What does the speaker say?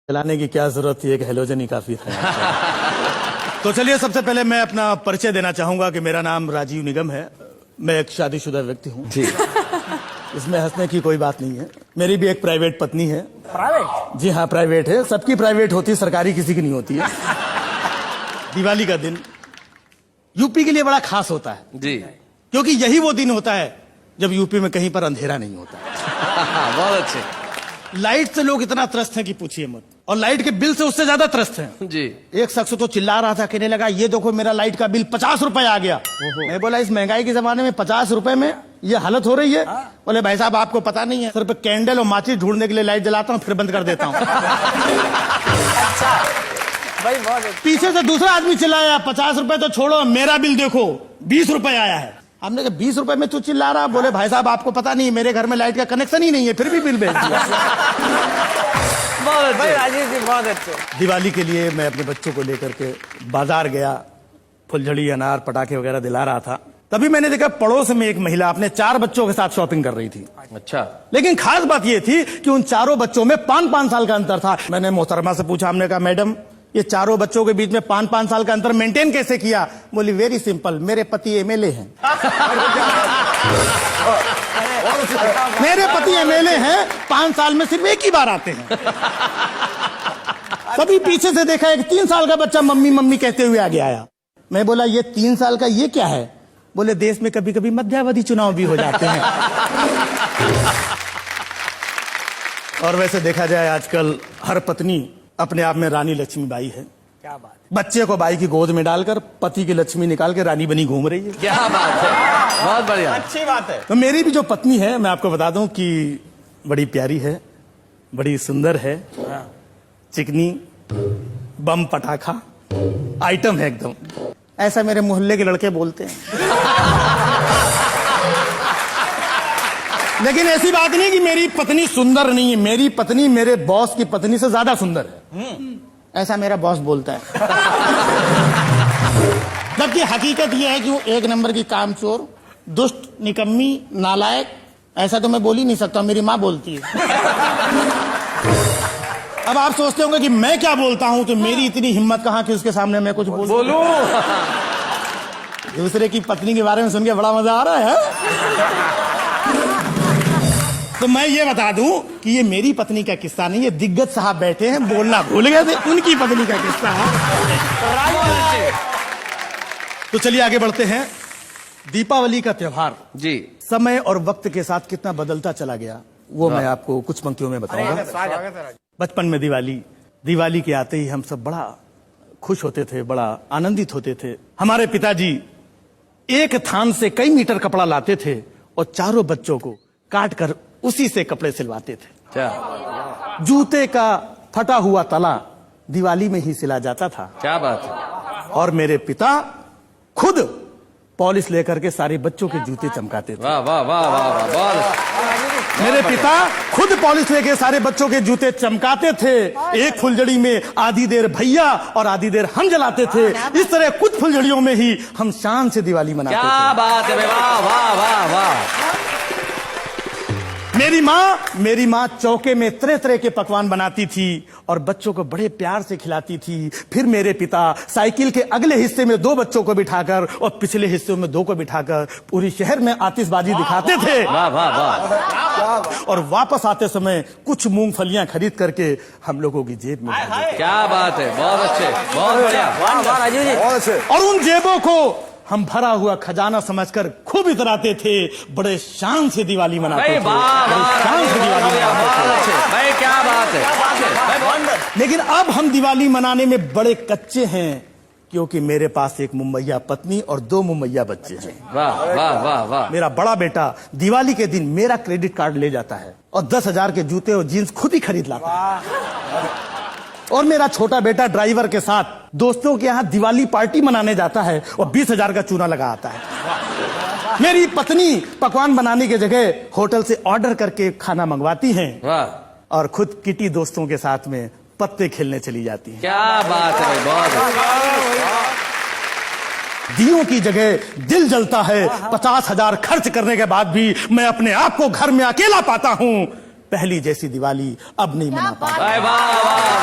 चलाने की क्या जरूरत थी, एक हेलोजन ही काफी था। तो चलिए सबसे पहले मैं अपना परिचय देना चाहूंगा कि मेरा नाम राजीव निगम है। मैं एक शादीशुदा व्यक्ति हूँ जी। इसमें हंसने की कोई बात नहीं है। मेरी भी एक प्राइवेट पत्नी है। प्राइवेट? जी हाँ, प्राइवेट है। सबकी प्राइवेट होती है, सरकारी किसी की नहीं होती है। दिवाली का दिन यूपी के लिए बड़ा खास होता है जी, क्योंकि यही वो दिन होता है जब यूपी में कहीं पर अंधेरा नहीं होता। बहुत अच्छे। लाइट से लोग इतना त्रस्त हैं कि पूछिए मत, और लाइट के बिल से उससे ज्यादा त्रस्त हैं जी। एक शख्स तो चिल्ला रहा था, कहने लगा ये देखो मेरा लाइट का बिल 50 रुपए आ गया। मैं बोला इस महंगाई के जमाने में 50 रुपए में ये हालत हो रही है? बोले भाई साहब आपको पता नहीं है, सिर्फ कैंडल और माचिस ढूंढने के लिए लाइट जलाता हूँ फिर बंद कर देता हूँ। अच्छा भाई, बहुत पीछे से दूसरा आदमी चिल्लाया 50 रुपए तो छोड़ो, मेरा बिल देखो 20 रुपए आया है। हमने कहा 20 रुपए में तू चिल्ला रहा? बोले भाई साहब आपको पता नहीं, मेरे घर में लाइट का कनेक्शन ही नहीं है फिर भी बिल भेज दिया। बहुत भाई राजीव जी, बहुत अच्छे। दिवाली के लिए मैं अपने बच्चों को लेकर के बाजार गया, फुलझड़ी अनार पटाखे वगैरह दिला रहा था। तभी मैंने देखा पड़ोस में एक महिला अपने 4 बच्चों के साथ शॉपिंग कर रही थी। अच्छा, लेकिन खास बात यह थी कि उन चारों बच्चों में 5-5 साल का अंतर था। मैंने मोहतरमा से पूछा, हमने कहा मैडम ये चारों बच्चों के बीच में 5-5 साल का अंतर मेंटेन कैसे किया? बोली वेरी सिंपल, मेरे पति एमएलए हैं। मेरे पति एमएलए हैं, 5 साल में सिर्फ एक ही बार आते हैं। तभी पीछे से देखा एक 3 साल का बच्चा मम्मी मम्मी कहते हुए आगे आया। मैं बोला ये 3 साल का ये क्या है? बोले देश में कभी कभी मध्यावधि चुनाव भी हो जाते हैं। और वैसे देखा जाए आजकल हर पत्नी अपने आप में रानी लक्ष्मीबाई है। क्या बात, बच्चे को बाई की गोद में डालकर पति की लक्ष्मी निकाल के रानी बनी घूम रही है। क्या बात है, बहुत बढ़िया, अच्छी बात है। तो मेरी भी जो पत्नी है, मैं आपको बता दूं कि बड़ी प्यारी है, बड़ी सुंदर है, चिकनी बम पटाखा आइटम है एकदम। ऐसा मेरे मोहल्ले के लड़के बोलते हैं। लेकिन ऐसी बात नहीं कि मेरी पत्नी सुंदर नहीं है। मेरी पत्नी मेरे बॉस की पत्नी से ज्यादा सुंदर है, ऐसा मेरा बॉस बोलता है। जबकि हकीकत यह है कि वो 1 नंबर की कामचोर, दुष्ट, निकम्मी, नालायक। ऐसा तो मैं बोल ही नहीं सकता, मेरी माँ बोलती है। अब आप सोचते होंगे कि मैं क्या बोलता हूं, तो मेरी इतनी हिम्मत कहां कि उसके सामने मैं कुछ बोलूं। दूसरे की पत्नी के बारे में सुन के बड़ा मजा आ रहा है। तो मैं ये बता दूं कि ये मेरी पत्नी का किस्सा नहीं, ये दिग्गज साहब बैठे हैं, बोलना भूल गए थे, उनकी पत्नी का किस्सा है। तो चलिए आगे बढ़ते हैं। दीपावली का त्योहार जी, समय और वक्त के साथ कितना बदलता चला गया, वो मैं आपको कुछ पंक्तियों में बताऊंगा। बचपन में दिवाली के आते ही हम सब बड़ा खुश होते थे, बड़ा आनंदित होते थे। हमारे पिताजी एक थान से कई मीटर कपड़ा लाते थे और चारों बच्चों को काट कर उसी से कपड़े सिलवाते थे। क्या जूते का फटा हुआ तला दिवाली में ही सिला जाता था। क्या बात है। और मेरे पिता खुद पॉलिश लेकर के सारे बच्चों के जूते चमकाते थे। वाह वाह वाह वाह वाह, बहुत। मेरे पिता खुद पॉलिश लेके सारे बच्चों के जूते चमकाते थे। एक फुलझड़ी में आधी देर भैया और आधी देर हम जलाते थे। इस तरह कुछ फुलझड़ियों में ही हम शान से दिवाली मनाते थे। क्या बात है, वाह वाह वाह वाह। मेरी माँ चौके में तरह तरह के पकवान बनाती थी और बच्चों को बड़े प्यार से खिलाती थी। फिर मेरे पिता साइकिल के अगले हिस्से में 2 बच्चों को बिठाकर और पिछले हिस्से में 2 को बिठाकर पूरी शहर में आतिशबाजी दिखाते थे। वाह वाह वाह। और वापस आते समय कुछ मूंगफलियां खरीद करके हम लोगों की जेब में डाल देते। क्या बात है, बहुत अच्छे, बहुत बढ़िया। वाह वाह राजीव जी, बहुत अच्छे। और उन जेबों को हम भरा हुआ खजाना समझकर खूब इतराते थे। बड़े शान से दिवाली मनाते थे, बड़े शान से दिवाली मनाते थे। भाई क्या बात है। लेकिन अब हम दिवाली मनाने में बड़े कच्चे हैं क्योंकि मेरे पास एक मुम्मैया पत्नी और 2 मुम्मैया बच्चे हैं। वाह वाह वाह वाह। मेरा बड़ा बेटा दिवाली के दिन मेरा क्रेडिट कार्ड ले जाता है और 10,000 के जूते और जीन्स खुद ही खरीद लाता है। और मेरा छोटा बेटा ड्राइवर के साथ दोस्तों के यहाँ दिवाली पार्टी मनाने जाता है और 20,000 का चूना लगा आता है। मेरी पत्नी पकवान बनाने की जगह होटल से ऑर्डर करके खाना मंगवाती हैं। वाह। और खुद किटी दोस्तों के साथ में पत्ते खेलने चली जाती है। क्या बात है, बहुत। दियों की जगह दिल जलता है। 50,000 खर्च करने के बाद भी मैं अपने आप को घर में अकेला पाता हूँ। पहली जैसी दिवाली अब नहीं मना पाता। वाह वाह।